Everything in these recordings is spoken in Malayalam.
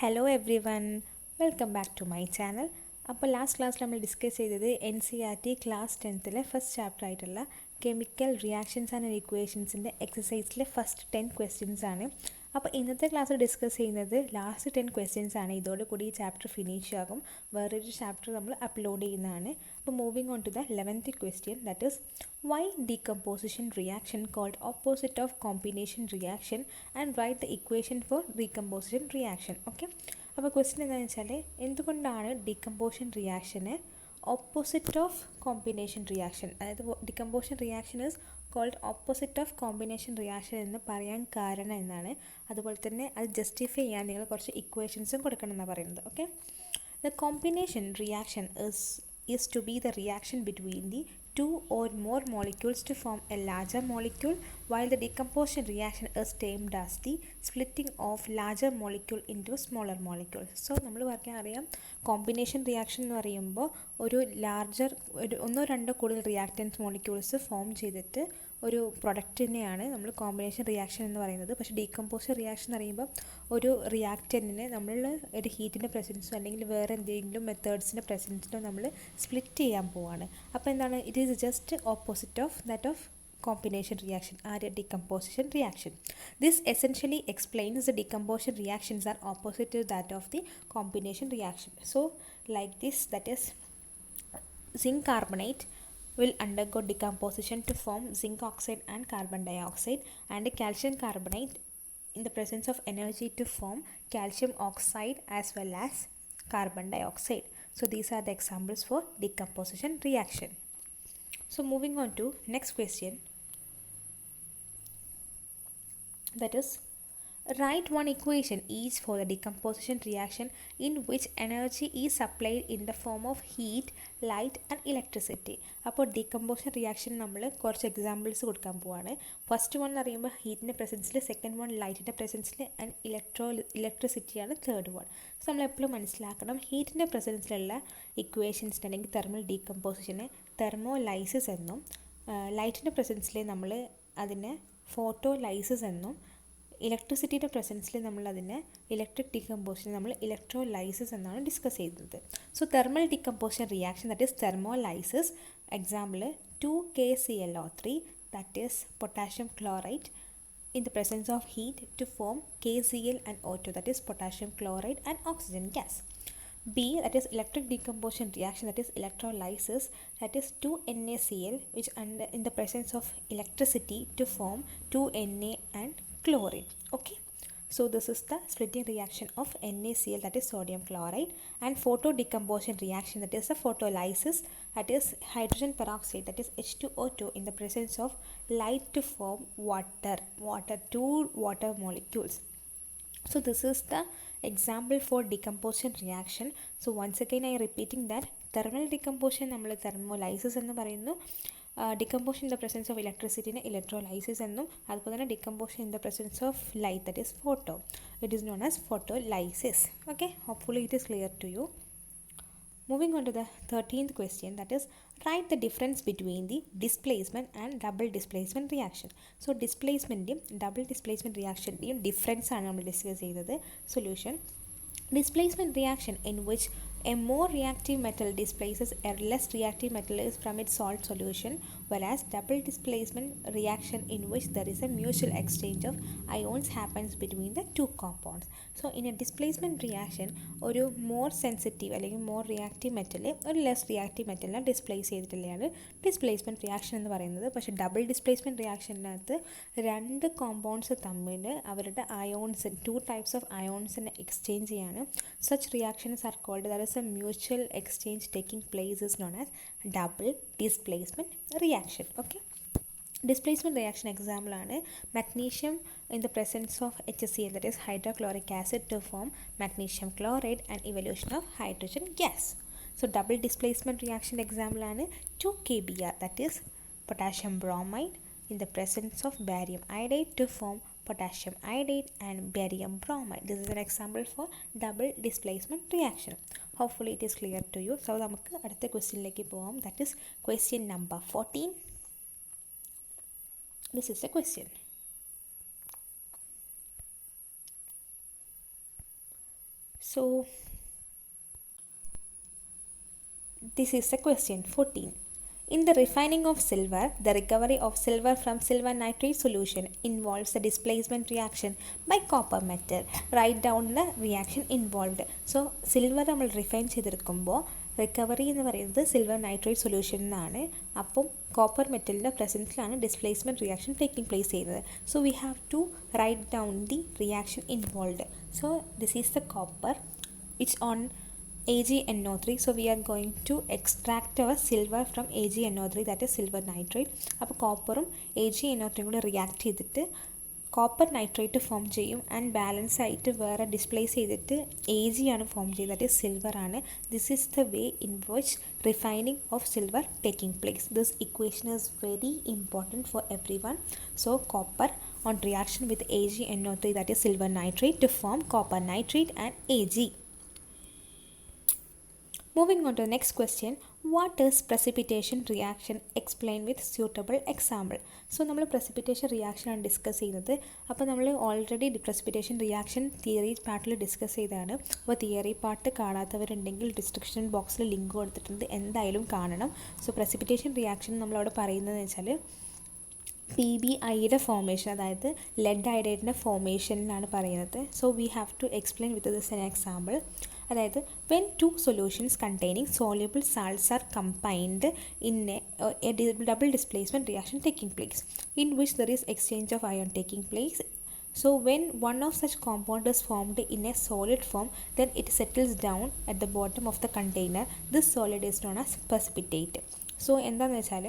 Hello everyone, welcome back to my channel. അപ്പോൾ ലാസ്റ്റ് ക്ലാസ്സിൽ നമ്മൾ ഡിസ്കസ് ചെയ്തത് NCERT class 10th first chapter ആയിട്ടുള്ള കെമിക്കൽ റിയാക്ഷൻസ് ആൻഡ് ഇക്വേഷൻസിൻ്റെ എക്സസൈസിലെ ഫസ്റ്റ് 10 ക്വസ്റ്റ്യൻസ് ആണ്. അപ്പോൾ ഇന്നത്തെ ക്ലാസ്സിൽ ഡിസ്കസ് ചെയ്യുന്നത് ലാസ്റ്റ് 10 ക്വസ്റ്റ്യൻസ് ആണ്. ഇതോടുകൂടി ഈ ചാപ്റ്റർ ഫിനിഷ് ആകും. വേറൊരു ചാപ്റ്റർ നമ്മൾ അപ്ലോഡ് ചെയ്യുന്നതാണ്. അപ്പോൾ moving on to the 11th question, that is why decomposition reaction called opposite of combination reaction and write the equation for decomposition reaction. Okay, അപ്പോൾ ക്വസ്റ്റ്യൻ എന്താണെന്ന് വെച്ചാൽ എന്തുകൊണ്ടാണ് ഡീകമ്പോസിഷൻ റിയാക്ഷന് ഓപ്പോസിറ്റ് ഓഫ് കോമ്പിനേഷൻ റിയാക്ഷൻ, അതായത് decomposition reaction is called opposite of combination reaction എന്ന് പറയാൻ കാരണം എന്നാണ്. അതുപോലെ തന്നെ അത് ജസ്റ്റിഫൈ ചെയ്യാൻ നിങ്ങൾ കുറച്ച് ഇക്വേഷൻസും കൊടുക്കണം എന്നാണ് പറയുന്നത്. Okay, the combination reaction is to be the reaction between the two or more molecules to form a larger molecule, while the decomposition reaction is termed as the splitting of larger molecule into smaller molecules. So നമ്മൾ പറയാൻ അറിയാം, കോമ്പിനേഷൻ റിയാക്ഷൻ എന്ന് പറയുമ്പോൾ ഒരു ഒന്നോ രണ്ടോ കൂടുതൽ റിയാക്റ്റൻസ് മോളിക്യൂൾസ് ഫോം ചെയ്തിട്ട് ഒരു പ്രൊഡക്റ്റിനെയാണ് നമ്മൾ കോമ്പിനേഷൻ റിയാക്ഷൻ എന്ന് പറയുന്നത്. പക്ഷേ ഡീകമ്പോസിഷൻ റിയാക്ഷൻ എന്ന് പറയുമ്പോൾ ഒരു റിയാക്റ്റൻറ്റിനെ നമ്മൾ ഒരു ഹീറ്റിൻ്റെ പ്രസൻസിലോ അല്ലെങ്കിൽ വേറെ എന്തെങ്കിലും മെത്തേഡ്സിൻ്റെ പ്രസൻസിലോ നമ്മൾ സ്പ്ലിറ്റ് ചെയ്യാൻ പോവാണ്. അപ്പോൾ എന്താണ്, it is just opposite of that of combination reaction or decomposition reaction. This essentially explains the decomposition reactions are opposite to that of the combination reaction. So like this, that is zinc carbonate will undergo decomposition to form zinc oxide and carbon dioxide, and calcium carbonate in the presence of energy to form calcium oxide as well as carbon dioxide. So these are the examples for decomposition reaction. So moving on to next question, that is write one equation each for the decomposition reaction in which energy is supplied in the form of heat, light and electricity. അപ്പോൾ ഡീകമ്പോസിഷൻ റിയാക്ഷൻ നമ്മൾ കുറച്ച് എക്സാമ്പിൾസ് കൊടുക്കാൻ പോവാണ്. ഫസ്റ്റ് വൺ എന്ന് പറയുമ്പോൾ ഹീറ്റിൻ്റെ പ്രസൻസിൽ, സെക്കൻഡ് വൺ ലൈറ്റിൻ്റെ പ്രസൻസിൽ ആൻഡ് ഇലക്ട്രിസിറ്റിയാണ് തേർഡ് വൺ. സോ നമ്മൾ എപ്പോഴും മനസ്സിലാക്കണം, ഹീറ്റിൻ്റെ പ്രസൻസിലുള്ള ഇക്വേഷൻസിന് അല്ലെങ്കിൽ തെർമൽ ഡീകമ്പോസിഷന് തെർമോലൈസിസ് എന്നും, ലൈറ്റിൻ്റെ പ്രസൻസിൽ നമ്മൾ അതിനെ ഫോട്ടോലൈസിസ് എന്നും, ഇലക്ട്രിസിറ്റിയുടെ പ്രസൻസിൽ നമ്മളതിനെ ഇലക്ട്രിക് ഡീകമ്പോസിഷൻ നമ്മൾ ഇലക്ട്രോലൈസിസ് എന്നാണ് ഡിസ്കസ് ചെയ്യുന്നത്. So thermal decomposition reaction, that is thermolysis. Example 2KClO3, that is potassium chloride in the presence of heat to form KCl and O2, that is potassium chloride and oxygen gas. B, that is electric decomposition reaction, that is electrolysis, that is 2NaCl which under in the presence of electricity to form 2Na and chlorine. Okay, so this is the splitting reaction of NaCl, that is sodium chloride, and photo decomposition reaction, that is a photolysis, that is hydrogen peroxide, that is H2O2 in the presence of light to form two water molecules. So this is the example for decomposition reaction. So once again I am repeating that thermal decomposition നമ്മൾ thermolysis എന്ന് പറയുന്നു, decomposition in the presence of electricity നെ electrolysis എന്നും, അതുപോലെ തന്നെ decomposition in the presence of light, that is photo, it is known as photolysis. Okay, hopefully it is clear to you. Moving on to the 13th question, that is write the difference between the displacement and double displacement reaction. So displacementയും double displacement reactionൻ്റെയും ഡിഫറൻസ് ആണ് നമ്മൾ ഡിസ്കസ് ചെയ്യുന്നത്. Solution: displacement reaction in which a more reactive metal displaces a less reactive metal is from its salt solution, whereas double displacement reaction in which there is a mutual exchange of ions happens between the two compounds. So in a displacement reaction, ഒരു more sensitive അല്ലെങ്കിൽ more reactive metal ഒരു less reactive metal ഡിസ്പ്ലേസ് ചെയ്തിട്ടുള്ളതാണ് ഡിസ്പ്ലേസ്മെൻറ്റ് റിയാക്ഷൻ എന്ന് പറയുന്നത്. പക്ഷേ ഡബിൾ ഡിസ്പ്ലേസ്മെൻറ്റ് റിയാക്ഷനകത്ത് രണ്ട് കോമ്പൗണ്ട്സ് തമ്മിൽ അവരുടെ അയോൺസ്, 2 types of അയോൺസിനെ എക്സ്ചേഞ്ച് ചെയ്യാണ്. Such reactions are called, there is a mutual exchange taking place is known as double displacement reaction. Okay, displacement reaction example ആണ് magnesium in the presence of HCl, that is hydrochloric acid to form magnesium chloride and evolution of hydrogen gas. So double displacement reaction example ആണ് 2KBr, that is potassium bromide in the presence of barium iodide to form potassium iodide and barium bromide. This is an example for double displacement reaction. Hopefully it is clear to you. So നമുക്ക് അടുത്ത ക്വസ്റ്റ്യനിലേക്ക് പോകാം, that is question number 14. This is a question. So this is the question 14. In the refining of silver, the recovery of silver from silver nitrate solution involves the displacement reaction by copper metal. Write down the reaction involved. So silver നമ്മൾ റിഫൈൻ ചെയ്തെടുക്കുമ്പോൾ റിക്കവറി എന്ന് പറയുന്നത് സിൽവർ നൈട്രേറ്റ് സൊല്യൂഷൻ എന്നാണ്. അപ്പം കോപ്പർ മെറ്റലിൻ്റെ പ്രസൻസിലാണ് ഡിസ്പ്ലേസ്മെൻറ്റ് റിയാക്ഷൻ ടേക്കിംഗ് പ്ലേസ് ചെയ്യുന്നത്. So we have to write down the reaction involve. So this is the copper which on AgNO3. So we are going to extract our silver from AgNO3, that is silver nitrate. അപ്പോൾ കോപ്പറും AgNO3 കൂടെ റിയാക്ട് ചെയ്തിട്ട് കോപ്പർ നൈട്രേറ്റ് ഫോം ചെയ്യും ആൻഡ് ബാലൻസ് ആയിട്ട് വേറെ ഡിസ്പ്ലേസ് ചെയ്തിട്ട് Ag ആണ് ഫോം ചെയ്യുന്നത്, ദാറ്റ് ഈസ് സിൽവർ ആണ്. This is the way in which refining of silver taking place. This equation is very important for every one. So copper on reaction with AgNO3, that is silver nitrate, to form copper nitrate and Ag. Moving on to the next question, what is precipitation reaction? Explain with suitable example. So നമ്മൾ precipitation reaction ആണ് ഡിസ്കസ് ചെയ്യുന്നത്. അപ്പോൾ നമ്മൾ ഓൾറെഡി precipitation reaction തിയറി പാർട്ടിൽ ഡിസ്കസ് ചെയ്തതാണ്. അപ്പോൾ തിയറി പാർട്ട് കാണാത്തവരുണ്ടെങ്കിൽ ഡിസ്ക്രിപ്ഷൻ ബോക്സിൽ ലിങ്ക് കൊടുത്തിട്ടുണ്ട്, എന്തായാലും കാണണം. സോ precipitation reaction നമ്മളവിടെ പറയുന്നതെന്ന് വെച്ചാൽ PbIയുടെ ഫോർമേഷൻ, അതായത് ലെഡ് അയഡൈഡിൻ്റെ ഫോർമേഷനിലാണ് പറയുന്നത്. So we have to explain with this an example. അതായത് when two solutions containing soluble salts are combined in a double displacement reaction taking place in which there is exchange of ion taking place. So when one of such compound is formed in a solid form, then it settles down at the bottom of the container. This solid is known as precipitate. So എന്താണെന്ന് വെച്ചാൽ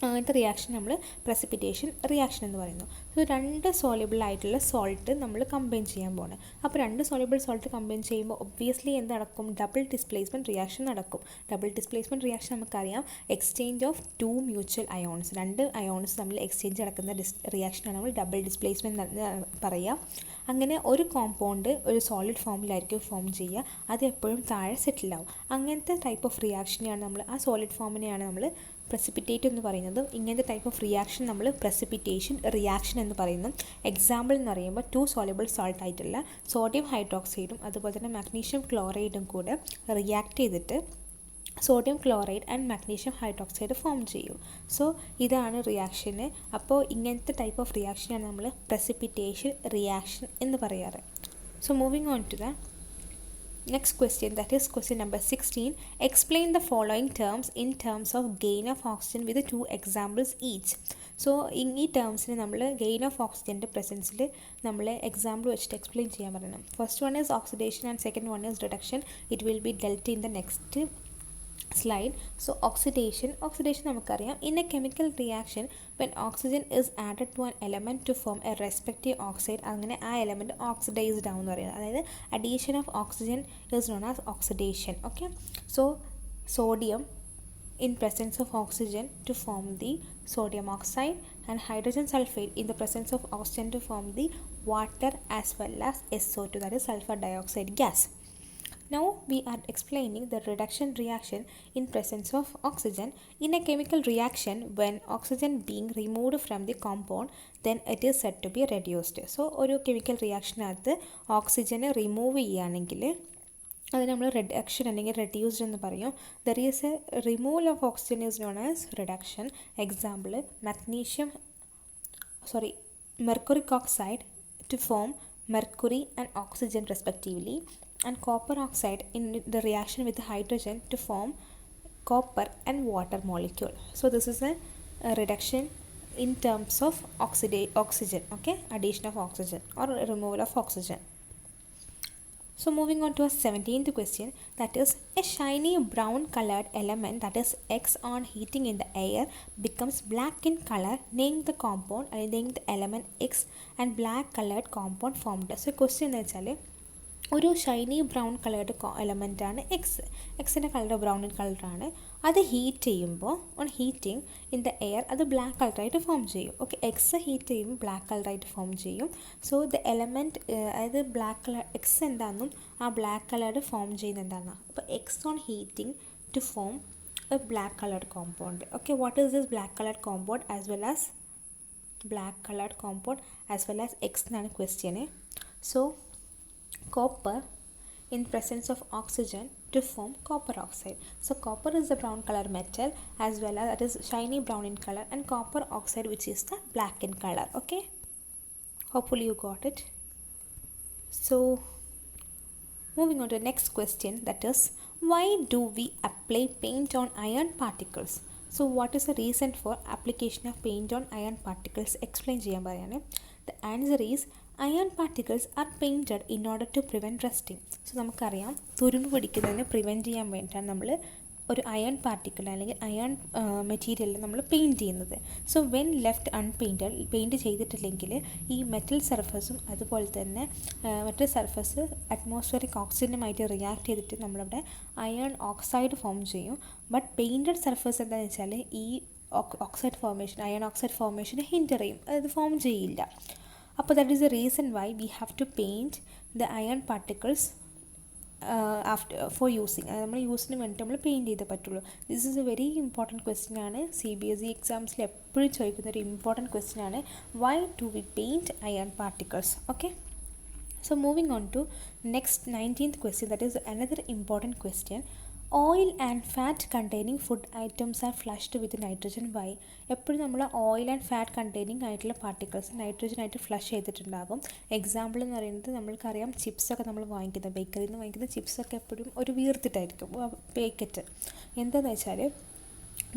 അങ്ങനത്തെ റിയാക്ഷൻ നമ്മൾ പ്രസിപ്പിറ്റേഷൻ റിയാക്ഷൻ എന്ന് പറയുന്നു. സോ രണ്ട് സോളിബിൾ ആയിട്ടുള്ള സോൾട്ട് നമ്മൾ കമ്പൈൻ ചെയ്യാൻ പോകണം. അപ്പോൾ രണ്ട് സോളിബിൾ സോൾട്ട് കമ്പൈൻ ചെയ്യുമ്പോൾ ഒബ്വിയസ്ലി എന്ത് നടക്കും? ഡബിൾ ഡിസ്പ്ലേസ്മെൻറ്റ് റിയാക്ഷൻ നടക്കും. ഡബിൾ ഡിസ്പ്ലേസ്മെൻറ്റ് റിയാക്ഷൻ നമുക്കറിയാം exchange of two mutual ions, രണ്ട് അയോൺസ് തമ്മിൽ എക്സ്ചേഞ്ച് നടക്കുന്ന റിയാക്ഷനാണ് നമ്മൾ ഡബിൾ ഡിസ്പ്ലേസ്മെൻറ്റ് പറയുക. അങ്ങനെ ഒരു കോമ്പൗണ്ട് ഒരു സോളിഡ് ഫോമിലായിരിക്കും ഫോം ചെയ്യുക, അത് എപ്പോഴും താഴെ സെറ്റിലാവും. അങ്ങനത്തെ ടൈപ്പ് ഓഫ് റിയാക്ഷനെയാണ് നമ്മൾ, ആ സോളിഡ് ഫോമിനെയാണ് നമ്മൾ പ്രസിപ്പിറ്റേറ്റ് എന്ന് പറയുന്നത്. ഇങ്ങനത്തെ ടൈപ്പ് ഓഫ് റിയാക്ഷൻ നമ്മൾ പ്രസിപ്പിറ്റേഷൻ റിയാക്ഷൻ എന്ന് പറയുന്നു. എക്സാമ്പിൾ എന്ന് പറയുമ്പോൾ ടു സോളിബിൾ സോൾട്ട് ആയിട്ടുള്ള സോഡിയം ഹൈഡ്രോക്സൈഡും അതുപോലെ തന്നെ മാഗ്നീഷ്യം ക്ലോറൈഡും കൂടെ റിയാക്ട് ചെയ്തിട്ട് sodium chloride and magnesium hydroxide form ചെയ്യും. സോ ഇതാണ് റിയാക്ഷന്. അപ്പോൾ ഇങ്ങനത്തെ ടൈപ്പ് ഓഫ് റിയാക്ഷനാണ് നമ്മൾ പ്രസിപ്പിറ്റേഷൻ റിയാക്ഷൻ എന്ന് പറയാറ്. So moving on to the next question, that is question number 16. Explain the following terms in terms of gain of oxygen with two examples each. So ഈ ടേംസിന് നമ്മൾ ഗെയിൻ ഓഫ് ഓക്സിജൻ്റെ പ്രസൻസിൽ നമ്മൾ എക്സാമ്പിൾ വെച്ചിട്ട് എക്സ്പ്ലെയിൻ ചെയ്യാൻ പറയണം. First one is oxidation and second one is reduction. It will be dealt in the next slide. So oxidation നമുക്കറിയാം, in a chemical reaction when oxygen is added to an element to form a respective oxide, അങ്ങനെ ആ എലമെൻറ്റ് ഓക്സിഡൈസ്ഡ് ആവും എന്ന് പറയുന്നത്. അതായത് addition of oxygen is known as oxidation. Okay, so sodium in presence of oxygen to form the sodium oxide and hydrogen sulfate in the presence of oxygen to form the water as well as SO2, that is sulfur dioxide gas. Now we are explaining the reduction reaction in presence of oxygen. In a chemical reaction, when oxygen being removed from the compound, then it is said to be reduced. So ഒരു chemical reaction അകത്ത് ഓക്സിജനെ റിമൂവ് ചെയ്യുകയാണെങ്കിൽ അത് നമ്മൾ റിഡക്ഷൻ അല്ലെങ്കിൽ റെഡ്യൂസ്ഡ് എന്ന് പറയും. There is A removal of oxygen is known as reduction. Example mercuric oxide to form mercury and oxygen respectively, and copper oxide in the reaction with hydrogen to form copper and water molecule. So this is a reduction in terms of oxygen, okay, addition of oxygen or removal of oxygen. So moving on to a 17th question, that is a shiny brown colored element, that is X, on heating in the air becomes black in color. Name the compound and name the element X and black colored compound formed. So question എന്ന് വെച്ചാൽ ഒരു ഷൈനി ബ്രൗൺ കളേർഡ് എലമെൻറ്റാണ് എക്സിൻ്റെ കളർ ബ്രൗൺ കളറാണ്. അത് ഹീറ്റ് ചെയ്യുമ്പോൾ on heating in the air അത് ബ്ലാക്ക് കളറായിട്ട് ഫോം ചെയ്യും. ഓക്കെ, എക്സ് ഹീറ്റ് ചെയ്യുമ്പോൾ ബ്ലാക്ക് കളറായിട്ട് ഫോം ചെയ്യും. സോ ദ എലമെൻറ്റ് അതായത് ബ്ലാക്ക് കളർ എക്സ് എന്താണെന്നും ആ ബ്ലാക്ക് കളർ ഫോം ചെയ്യുന്ന എന്താണെന്നാണ്. അപ്പോൾ X on heating to form a black coloured compound. Okay, what is this black coloured compound as well as black colored compound as well as X എന്നാണ് ക്വസ്റ്റ്യന്. So copper in presence of oxygen to form copper oxide. So copper is the brown color metal as well as that is shiny brown in color, and copper oxide which is the black in color. Okay, hopefully you got it. So moving on to the next question, that is, why do we apply paint on iron particles? So what is the reason for application of paint on iron particles? Explain ചെയ്യാൻ പറയാണ്. The answer is iron particles are painted in order to prevent rusting. So നമുക്കറിയാം തുരുമ്പ് പിടിക്കുന്നതിന് പ്രിവെൻറ്റ് ചെയ്യാൻ വേണ്ടിയിട്ടാണ് നമ്മൾ ഒരു അയൺ പാർട്ടിക്കിൾ അല്ലെങ്കിൽ അയൺ മെറ്റീരിയലിൽ നമ്മൾ പെയിൻറ്റ് ചെയ്യുന്നത്. So when left unpainted, paint ചെയ്തിട്ടില്ലെങ്കിൽ ഈ മെറ്റൽ സർഫസും അതുപോലെ തന്നെ മെറ്റൽ സർഫസ് അറ്റ്മോസ്ഫിയറിക് ഓക്സിജനുമായിട്ട് റിയാക്ട് ചെയ്തിട്ട് നമ്മളവിടെ അയൺ ഓക്സൈഡ് ഫോം ചെയ്യും. ബട്ട് പെയിൻറ്റഡ് സർഫസ് എന്താണെന്ന് വെച്ചാൽ ഈ ഓക്സൈഡ് ഫോർമേഷൻ, അയൺ ഓക്സൈഡ് ഫോർമേഷന് ഹിൻഡർ ചെയ്യും, അത് ഫോം ചെയ്യില്ല. അപ്പോൾ that is the reason why we have to paint the iron particles after for using. നമ്മൾ യൂസിന് വേണ്ടിയിട്ട് നമ്മൾ പെയിൻറ്റ് ചെയ്തേ പറ്റുള്ളൂ. This is a very important question ആണ്. CBSE എക്സാംസിൽ എപ്പോഴും ചോദിക്കുന്ന ഒരു ഇമ്പോർട്ടൻറ്റ് ക്വസ്റ്റ്യൻ ആണ്, why do we paint iron particles? Okay, so moving on to next 19th question, that is another important question. Oil and fat containing food items are flushed with nitrogen. Why? എപ്പോഴും നമ്മൾ ഓയിൽ ആൻഡ് ഫാറ്റ് കണ്ടെയ്നിങ് ആയിട്ടുള്ള പാർട്ടിക്കിൾസ് നൈട്രജനായിട്ട് ഫ്ലഷ് ചെയ്തിട്ടുണ്ടാകും. എക്സാമ്പിൾ എന്ന് പറയുന്നത് നമ്മൾക്കറിയാം, ചിപ്സൊക്കെ നമ്മൾ വാങ്ങിക്കുന്നത്, ബേക്കറിയിൽ നിന്ന് വാങ്ങിക്കുന്ന ചിപ്സൊക്കെ എപ്പോഴും ഒരു വീർത്തിട്ടായിരിക്കും പാക്കറ്റ്. എന്താണെന്ന് വെച്ചാൽ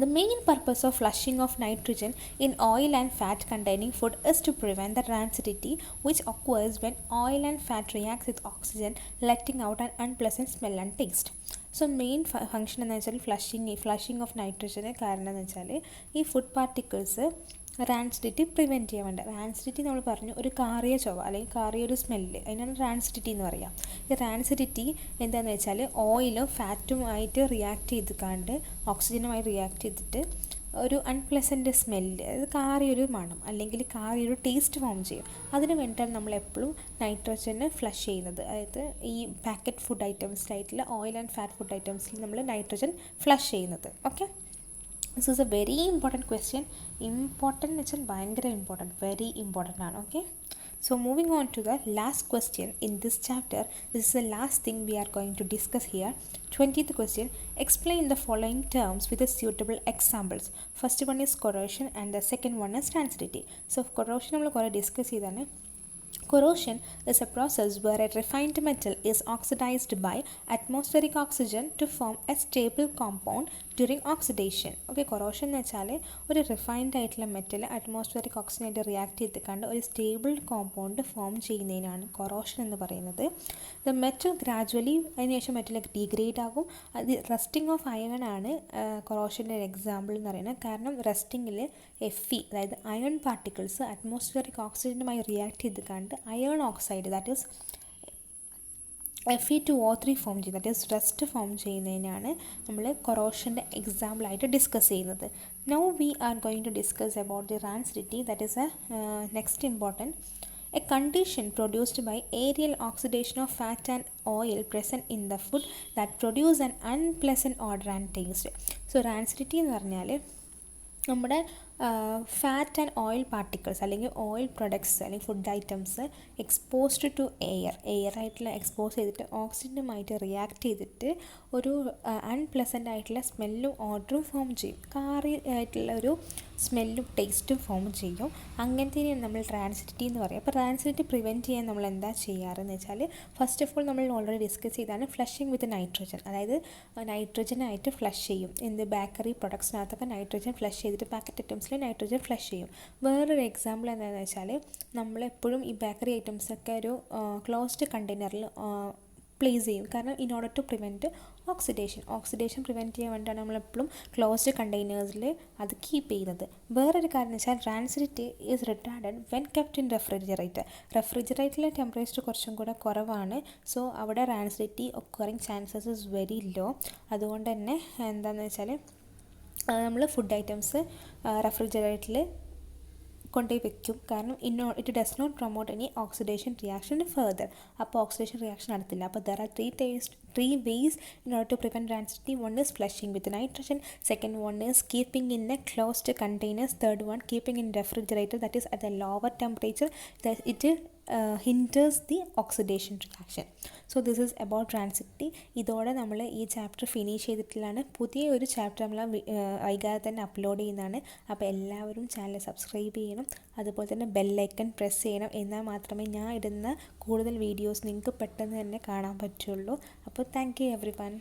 the main purpose of flushing of nitrogen in oil and fat containing food is to prevent the rancidity which occurs when oil and fat reacts with oxygen, letting out an unpleasant smell and taste. So main function എന്ന് വെച്ചാൽ ഫ്ലഷിങ് ഓഫ് നൈട്രജന് കാരണം എന്ന് വെച്ചാൽ ഈ ഫുഡ് പാർട്ടിക്കിൾസ് റാൻസിഡിറ്റി പ്രിവെൻറ്റ് ചെയ്യാൻ വേണ്ട. റാൻസിഡിറ്റി നമ്മൾ പറഞ്ഞു ഒരു കാറിയ ചൊവ്വ അല്ലെങ്കിൽ കാറിയ ഒരു സ്മെല്ല്, അതിനാണ് റാൻസിഡിറ്റി എന്ന് പറയാം. ഈ റാൻസിഡിറ്റി എന്താണെന്ന് വെച്ചാൽ ഓയിലും ഫാറ്റുമായിട്ട് റിയാക്ട് ചെയ്തിക്കാണ്ട് ഓക്സിജനുമായി റിയാക്ട് ചെയ്തിട്ട് ഒരു അൺപ്ലസൻറ്റ് സ്മെല്ല്, അതായത് കാറിയൊരു മണം അല്ലെങ്കിൽ കാറിയൊരു ടേസ്റ്റ് ഫോം ചെയ്യും. അതിന് വേണ്ടിയിട്ടാണ് നമ്മൾ എപ്പോഴും നൈട്രജന് ഫ്ലഷ് ചെയ്യുന്നത്. അതായത് ഈ പാക്കറ്റ് ഫുഡ് ഐറ്റംസിലായിട്ടുള്ള ഓയിൽ ആൻഡ് ഫാറ്റ് ഫുഡ് ഐറ്റംസിൽ നമ്മൾ നൈട്രജൻ ഫ്ലഷ് ചെയ്യുന്നത്. Okay, this is a very important question. Important എന്ന് വെച്ചാൽ ഭയങ്കര ഇമ്പോർട്ടൻറ്റ്, വെരി ഇമ്പോർട്ടൻ്റ് ആണ്. Okay, so moving on to the last question in this chapter. This is the last thing we are going to discuss here. 20th question, explain the following terms with the suitable examples. First one is corrosion and the second one is rancidity. So corrosion നമ്മൾ കുറേ ഡിസ്കസ് ചെയ്താണ്. Corrosion is a process where a refined metal is oxidized by atmospheric oxygen to form a stable compound during oxidation. Okay, corrosion എന്ന് വെച്ചാൽ ഒരു റിഫൈൻഡ് ആയിട്ടുള്ള മെറ്റൽ അറ്റ്മോസ്ഫിയറിക് ഓക്സിജനായിട്ട് റിയാക്ട് ചെയ്തിക്കാണ്ട് ഒരു സ്റ്റേബിൾ കോമ്പൗണ്ട് ഫോം ചെയ്യുന്നതിനാണ് കൊറോഷൻ എന്ന് പറയുന്നത്. ദ മെറ്റൽ ഗ്രാജുവലി അതിനുശേഷം മെറ്റൽ ഡീഗ്രേഡ് ആകും. അത് റസ്റ്റിംഗ് ഓഫ് അയൺ ആണ് കൊറോഷൻ്റെ ഒരു എക്സാമ്പിൾ എന്ന് പറയുന്നത്. കാരണം റസ്റ്റിങ്ങിൽ Fe, അതായത് അയൺ പാർട്ടിക്കിൾസ് അറ്റ്മോസ്ഫിയറിക് ഓക്സിജനുമായി റിയാക്ട് ചെയ്തിക്കാണ്ട് iron oxide, that is Fe2O3 form ചെയ്യും, ദാറ്റ് ഈസ് റസ്റ്റ് ഫോം ചെയ്യുന്നതിനാണ് നമ്മൾ കൊറോഷൻ്റെ എക്സാമ്പിളായിട്ട് ഡിസ്കസ് ചെയ്യുന്നത്. Now we are going to discuss about the rancidity, that is a next important. A condition produced by aerial oxidation of fat and oil present in the food that produce an unpleasant odor and taste. So rancidity എന്ന് പറഞ്ഞാൽ നമ്മുടെ ഫാറ്റ് ആൻഡ് ഓയിൽ പാർട്ടിക്കിൾസ് അല്ലെങ്കിൽ ഓയിൽ പ്രൊഡക്ട്സ് അല്ലെങ്കിൽ food items exposed to air ആയിട്ടുള്ള എക്സ്പോസ് ചെയ്തിട്ട് ഓക്സിജനുമായിട്ട് റിയാക്ട് ചെയ്തിട്ട് ഒരു അൺപ്ലസൻ്റ് ആയിട്ടുള്ള സ്മെല്ലും ഓർഡറും ഫോം ചെയ്യും. കാറി ആയിട്ടുള്ള ഒരു സ്മെല്ലും ടേസ്റ്റും ഫോം ചെയ്യും. അങ്ങനത്തേനെയാണ് നമ്മൾ റാൻസിഡിറ്റി എന്ന് പറയുക. അപ്പോൾ റാൻസിഡിറ്റി പ്രിവെൻറ്റ് ചെയ്യാൻ നമ്മൾ എന്താ ചെയ്യാറെന്ന് വെച്ചാൽ, ഫസ്റ്റ് ഓഫ് ഓൾ നമ്മൾ ഓൾറെഡി ഡിസ്കസ് ചെയ്താണ് ഫ്ലഷിങ് വിത്ത് നൈട്രജൻ, അതായത് നൈട്രജനായിട്ട് ഫ്ലഷ് ചെയ്യും. എന്ത് ബേക്കറി പ്രൊഡക്ട്സിനകത്തൊക്കെ നൈട്രജൻ ഫ്ലഷ് ചെയ്തിട്ട് പാക്കറ്റ് ഐറ്റംസിൽ നൈട്രജൻ ഫ്ലഷ് ചെയ്യും. വേറൊരു എക്സാമ്പിൾ എന്താണെന്ന് വെച്ചാൽ, നമ്മളെപ്പോഴും ഈ ബേക്കറി ഐറ്റംസൊക്കെ ഒരു ക്ലോസ്ഡ് കണ്ടെയ്നറിൽ പ്ലേസ് ചെയ്യും. കാരണം in order to prevent oxidation prevent ചെയ്യാൻ വേണ്ടിയിട്ടാണ് നമ്മളെപ്പോഴും ക്ലോസ്ഡ് കണ്ടെയ്നേഴ്സിൽ അത് കീപ്പ് ചെയ്യുന്നത്. വേറൊരു കാര്യം എന്ന് വെച്ചാൽ rancidity is retarded when kept in റെഫ്രിജറേറ്ററിലെ ടെമ്പറേച്ചർ കുറച്ചും കൂടെ കുറവാണ്. സോ അവിടെ rancidity occurring chances is very low. അതുകൊണ്ട് തന്നെ എന്താണെന്ന് വെച്ചാൽ നമ്മൾ ഫുഡ് ഐറ്റംസ് റെഫ്രിജറേറ്ററിൽ കൊണ്ടുപോയി വെക്കും. കാരണം it does not promote any oxidation reaction further. അപ്പോൾ ഓക്സിഡേഷൻ റിയാക്ഷൻ നടത്തില്ല. അപ്പോൾ there are three ways in order to prevent rancidity. One is flushing with nitrogen, second one is keeping in a closed containers, third one keeping in refrigerator, that is at a lower temperature, that it hinders the oxidation reaction. So this is about rancidity. ഇതോടെ നമ്മൾ ഈ ചാപ്റ്റർ ഫിനിഷ് ചെയ്തിട്ടുള്ളതാണ്. പുതിയൊരു ചാപ്റ്റർ നമ്മൾ വൈകാതെ തന്നെ അപ്ലോഡ് ചെയ്യുന്നതാണ്. അപ്പോൾ എല്ലാവരും ചാനൽ സബ്സ്ക്രൈബ് ചെയ്യണം, അതുപോലെ തന്നെ ബെല്ലൈക്കൺ പ്രസ് ചെയ്യണം. എന്നാൽ മാത്രമേ ഞാൻ ഇടുന്ന കൂടുതൽ വീഡിയോസ് നിങ്ങൾക്ക് പെട്ടെന്ന് തന്നെ കാണാൻ പറ്റുള്ളൂ. അപ്പോൾ താങ്ക് യു എവറി വൺ.